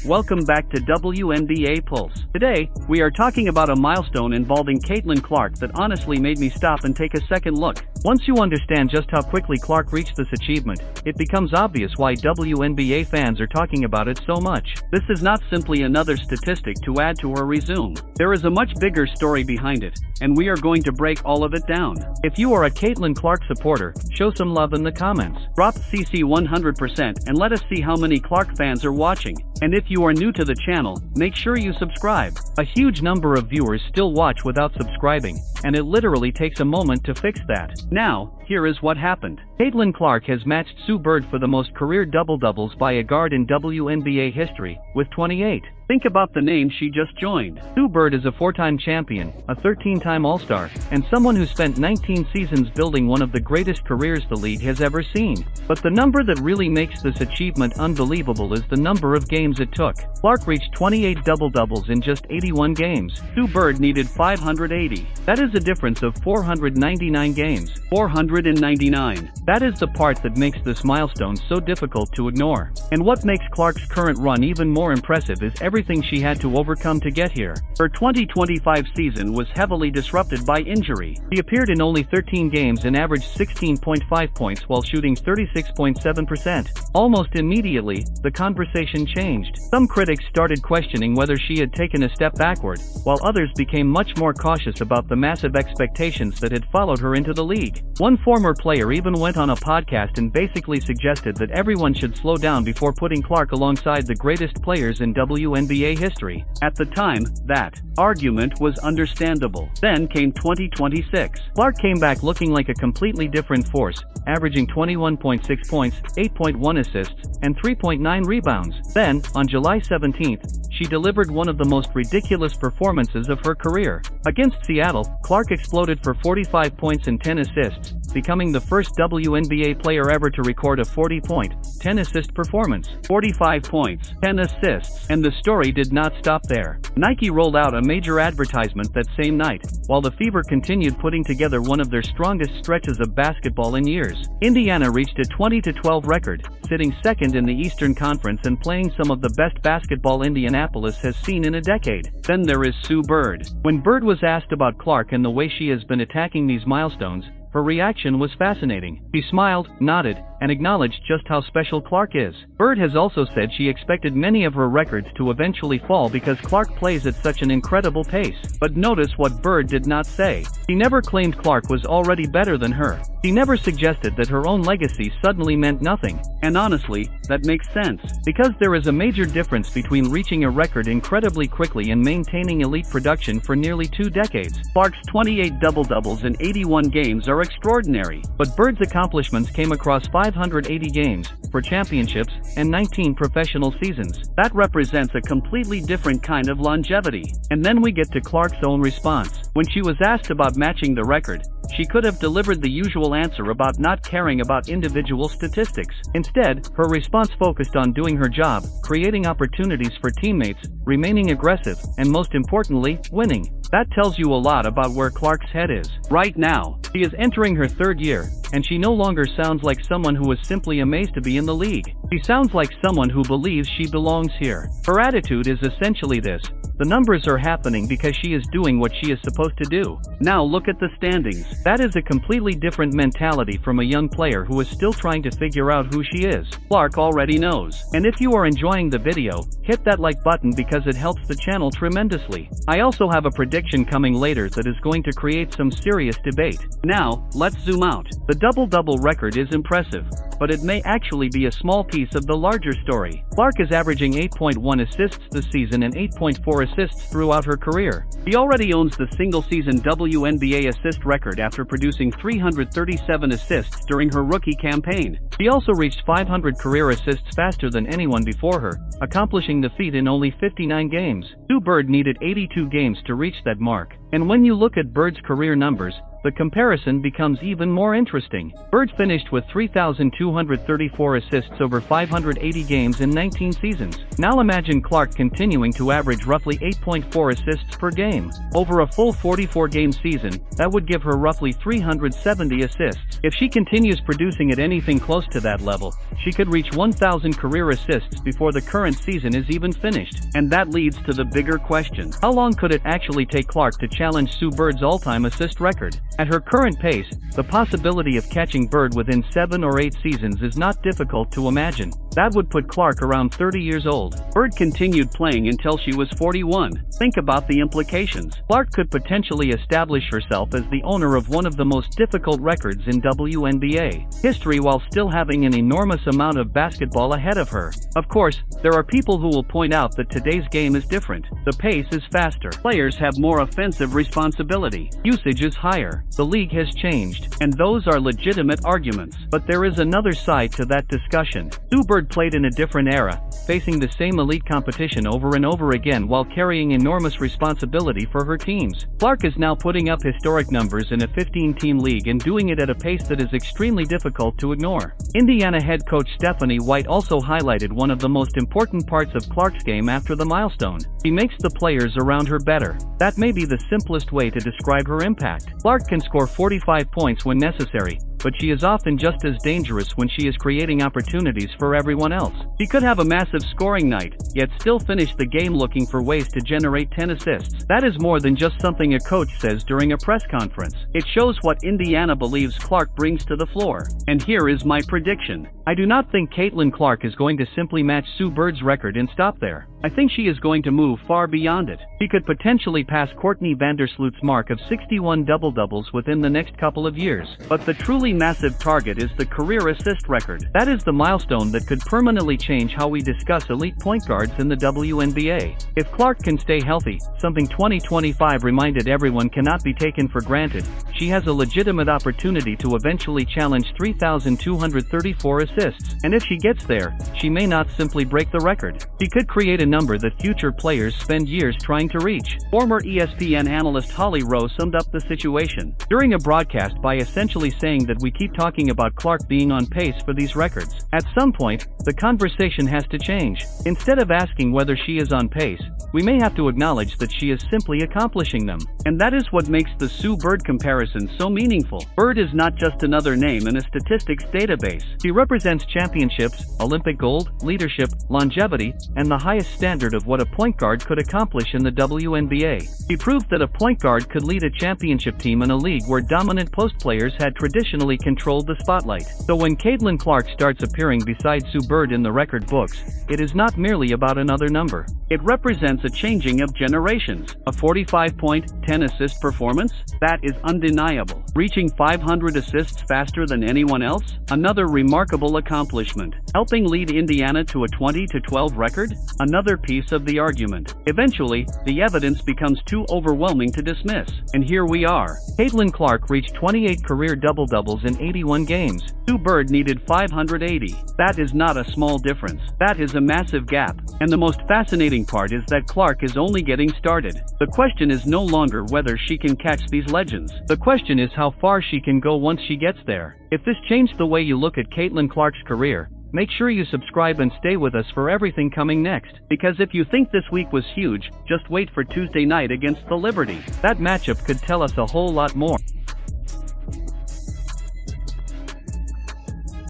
welcome back to WNBA Pulse. Today, we are talking about a milestone involving Caitlin Clark that honestly made me stop and take a second look. Once you understand just how quickly Clark reached this achievement, it becomes obvious why WNBA fans are talking about it so much. This is not simply another statistic to add to her resume. There is a much bigger story behind it, and we are going to break all of it down. If you are a Caitlin Clark supporter, show some love in the comments. Drop CC 100% and let us see how many Clark fans are watching. And if you are new to the channel, make sure you subscribe. A huge number of viewers still watch without subscribing, and it literally takes a moment to fix that. Now, here is what happened. Caitlin Clark has matched Sue Bird for the most career double-doubles by a guard in WNBA history, with 28. Think about the name she just joined. Sue Bird is a 4-time champion, a 13-time All-Star, and someone who spent 19 seasons building one of the greatest careers the league has ever seen. But the number that really makes this achievement unbelievable is the number of games it took. Clark reached 28 double-doubles in just 81 games. Sue Bird needed 580. That is a difference of 499 games. 499. That is the part that makes this milestone so difficult to ignore. And what makes Clark's current run even more impressive is everything she had to overcome to get here. Her 2025 season was heavily disrupted by injury. She appeared in only 13 games and averaged 16.5 points while shooting 36.7%. Almost immediately, the conversation changed. Some critics started questioning whether she had taken a step backward, while others became much more cautious about the massive expectations that had followed her into the league. One former player even went on a podcast and basically suggested that everyone should slow down before putting Clark alongside the greatest players in WNBA history. At the time, that argument was understandable. Then came 2026. Clark came back looking like a completely different force, averaging 21.6 points, 8.1 assists, and 3.9 rebounds. Then, on July 17th, she delivered one of the most ridiculous performances of her career. Against Seattle, Clark exploded for 45 points and 10 assists, becoming the first WNBA player ever to record a 40-point, 10-assist performance. 45 points, 10 assists, and the story did not stop there. Nike rolled out a major advertisement that same night, while the Fever continued putting together one of their strongest stretches of basketball in years. Indiana reached a 20-12 record, sitting second in the Eastern Conference and playing some of the best basketball Indianapolis has seen in a decade. Then there is Sue Bird. When Bird was asked about Clark and the way she has been attacking these milestones, her reaction was fascinating. She smiled, nodded, and acknowledged just how special Clark is. Bird has also said she expected many of her records to eventually fall because Clark plays at such an incredible pace. But notice what Bird did not say. She never claimed Clark was already better than her. She never suggested that her own legacy suddenly meant nothing. And honestly, that makes sense. Because there is a major difference between reaching a record incredibly quickly and maintaining elite production for nearly 2 decades. Clark's 28 double-doubles in 81 games are extraordinary, but Bird's accomplishments came across 580 games, for championships, and 19 professional seasons. That represents a completely different kind of longevity. And then we get to Clark's own response. When she was asked about matching the record, she could have delivered the usual answer about not caring about individual statistics. Instead, her response focused on doing her job, creating opportunities for teammates, remaining aggressive, and most importantly, winning. That tells you a lot about where Clark's head is. Right now, she is entering her 3rd year, and she no longer sounds like someone who is simply amazed to be in the league. She sounds like someone who believes she belongs here. Her attitude is essentially this: the numbers are happening because she is doing what she is supposed to do. Now look at the standings. That is a completely different mentality from a young player who is still trying to figure out who she is. Clark already knows. And if you are enjoying the video, hit that like button because it helps the channel tremendously. I also have a prediction coming later that is going to create some serious debate. Now, let's zoom out. The double-double record is impressive, but it may actually be a small piece of the larger story. Clark is averaging 8.1 assists this season and 8.4 assists throughout her career. She already owns the single-season WNBA assist record after producing 337 assists during her rookie campaign. She also reached 500 career assists faster than anyone before her, accomplishing the feat in only 59 games. Sue Bird needed 82 games to reach that mark. And when you look at Bird's career numbers, the comparison becomes even more interesting. Bird finished with 3,234 assists over 580 games in 19 seasons. Now imagine Clark continuing to average roughly 8.4 assists per game. Over a full 44-game season, that would give her roughly 370 assists. If she continues producing at anything close to that level, she could reach 1,000 career assists before the current season is even finished. And that leads to the bigger question. How long could it actually take Clark to challenge Sue Bird's all-time assist record? At her current pace, the possibility of catching Bird within 7 or 8 seasons is not difficult to imagine. That would put Clark around 30 years old. Bird continued playing until she was 41. Think about the implications. Clark could potentially establish herself as the owner of one of the most difficult records in WNBA history while still having an enormous amount of basketball ahead of her. Of course, there are people who will point out that today's game is different. The pace is faster. Players have more offensive responsibility. Usage is higher. The league has changed. And those are legitimate arguments. But there is another side to that discussion. Sue Bird played in a different era, facing the same elite competition over and over again while carrying enormous responsibility for her teams. Clark is now putting up historic numbers in a 15-team league and doing it at a pace that is extremely difficult to ignore. Indiana head coach Stephanie White also highlighted one of the most important parts of Clark's game after the milestone. She makes the players around her better. That may be the simplest way to describe her impact. Clark can score 45 points when necessary, but she is often just as dangerous when she is creating opportunities for everyone else. She could have a massive scoring night, yet still finish the game looking for ways to generate 10 assists. That is more than just something a coach says during a press conference. It shows what Indiana believes Clark brings to the floor. And here is my prediction. I do not think Caitlin Clark is going to simply match Sue Bird's record and stop there. I think she is going to move far beyond it. She could potentially pass Courtney Vandersloot's mark of 61 double-doubles within the next couple of years. But the truly massive target is the career assist record. That is the milestone that could permanently change how we discuss elite point guards in the WNBA. If Clark can stay healthy, something 2025 reminded everyone cannot be taken for granted, she has a legitimate opportunity to eventually challenge 3,234 assists. And if she gets there, she may not simply break the record. She could create a number that future players spend years trying to reach. Former ESPN analyst Holly Rowe summed up the situation during a broadcast by essentially saying that we keep talking about Clark being on pace for these records. At some point, the conversation has to change. Instead of asking whether she is on pace, we may have to acknowledge that she is simply accomplishing them. And that is what makes the Sue Bird comparison so meaningful. Bird is not just another name in a statistics database. She represents championships, Olympic gold, leadership, longevity, and the highest standard of what a point guard could accomplish in the WNBA. She proved that a point guard could lead a championship team in a league where dominant post players had traditionally controlled the spotlight. So when Caitlin Clark starts appearing beside Sue Bird in the record books, it is not merely about another number. It represents a changing of generations. A 45-point, 10-assist performance? That is undeniable. Reaching 500 assists faster than anyone else? Another remarkable accomplishment. Helping lead Indiana to a 20-12 record? Another piece of the argument. Eventually, the evidence becomes too overwhelming to dismiss. And here we are. Caitlin Clark reached 28 career double-doubles in 81 games. Sue Bird needed 580. That is not a small difference. That is a massive gap. And the most fascinating part is that Clark is only getting started. The question is no longer whether she can catch these legends. The question is how far she can go once she gets there. If this changed the way you look at Caitlin Clark's career, make sure you subscribe and stay with us for everything coming next. Because if you think this week was huge, just wait for Tuesday night against the Liberty. That matchup could tell us a whole lot more.